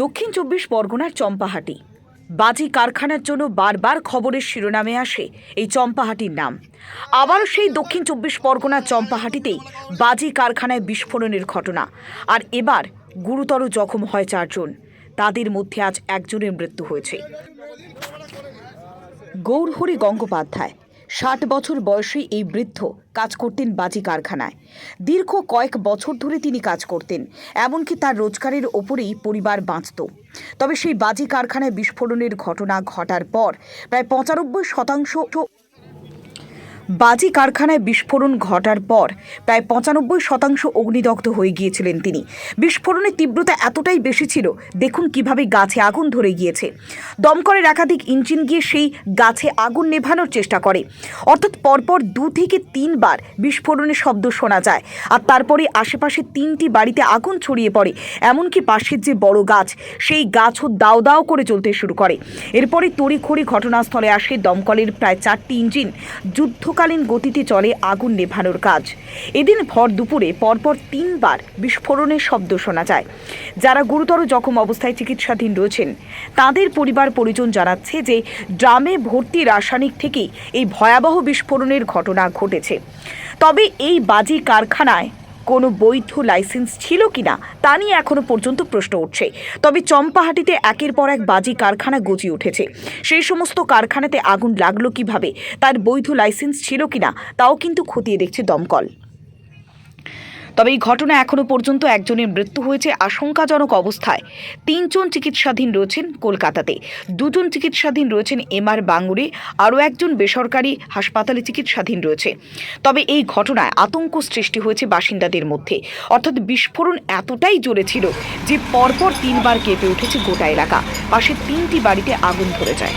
দক্ষিণ চব্বিশ পরগনার চম্পাহাটি বাজি কারখানার জন্য বারবার খবরের শিরোনামে আসে এই চম্পাহাটির নাম। আবারও সেই দক্ষিণ চব্বিশ পরগনার চম্পাহাটিতেই বাজি কারখানায় বিস্ফোরণের ঘটনা। আর এবার গুরুতর জখম হয় 4 জন। তাদের মধ্যে আজ একজনের মৃত্যু হয়েছে। গৌরহরি গঙ্গোপাধ্যায় 60 বছর বয়সী এই বৃদ্ধ কাজ করতেন বাজি কারখানায়। দীর্ঘ কয়েক বছর ধরে তিনি কাজ করতেন, এমনকি তার রোজগারের ওপরেই পরিবার বাঁচত। তবে সেই বাজি কারখানায় বিস্ফোরণের ঘটনা ঘটার পর প্রায় 95% বাজি কারখানায় বিস্ফোরণ ঘটার পর প্রায় 95% অগ্নিদগ্ধ হয়ে গিয়েছিলেন তিনি। বিস্ফোরণের তীব্রতা এতটাই বেশি ছিল, দেখুন কিভাবে গাছে আগুন ধরে গিয়েছে। দমকলের একাধিক ইঞ্জিন গিয়ে সেই গাছে আগুন নেভানোর চেষ্টা করে, অর্থাৎ পরপর 2 থেকে 3 বার বিস্ফোরণের শব্দ শোনা যায়। আর তারপরে আশেপাশে 3টি বাড়িতে আগুন ছড়িয়ে পড়ে, এমনকি পাশের যে বড় গাছ, সেই গাছও দাও দাও করে জ্বলতে শুরু করে। এরপরে তড়িঘড়ি ঘটনাস্থলে আসে দমকলের প্রায় 4টি ইঞ্জিন। যুদ্ধকালীন গতিতে চলে আগুন নেভানোর কাজ। এদিন ভর দুপুরে পরপর 3 বার বিস্ফোরণের শব্দ শোনা যায়। যারা গুরুতর জখম অবস্থায় চিকিৎসাধীন রয়েছেন তাদের পরিবার পরিজন জানাচ্ছে যে ড্রামে ভর্তি রাসায়নিক থেকেই এই ভয়াবহ বিস্ফোরণের ঘটনা ঘটেছে। তবে এই বাজি কারখানায় কোনো বৈধ লাইসেন্স ছিল কিনা তা নিয়ে এখনো পর্যন্ত প্রশ্ন উঠছে। তবে চম্পাহাটিতে একের পর এক বাজি কারখানা গজিয়ে উঠেছে। সেই সমস্ত কারখানাতে আগুন লাগলো কিভাবে, তার বৈধ লাইসেন্স ছিল কিনা তাও কিন্তু খতিয়ে দেখছে দমকল। তবে এই ঘটনা এখনো পর্যন্ত একজনের মৃত্যু হয়েছে আশঙ্কাজনক অবস্থায়। 3 জন চিকিৎসাধীন রয়েছেন কলকাতাতে, 2 জন চিকিৎসাধীন রয়েছেন MR বাঙ্গুরে, আরও একজন বেসরকারি হাসপাতালে চিকিৎসাধীন রয়েছে। তবে এই ঘটনায় আতঙ্ক সৃষ্টি হয়েছে বাসিন্দাদের মধ্যে। অর্থাৎ বিস্ফোরণ এতটাই জোরে ছিল যে পরপর 3 বার কেঁপে উঠেছে গোটা এলাকা। পাশে 3টি বাড়িতে আগুন ধরে যায়।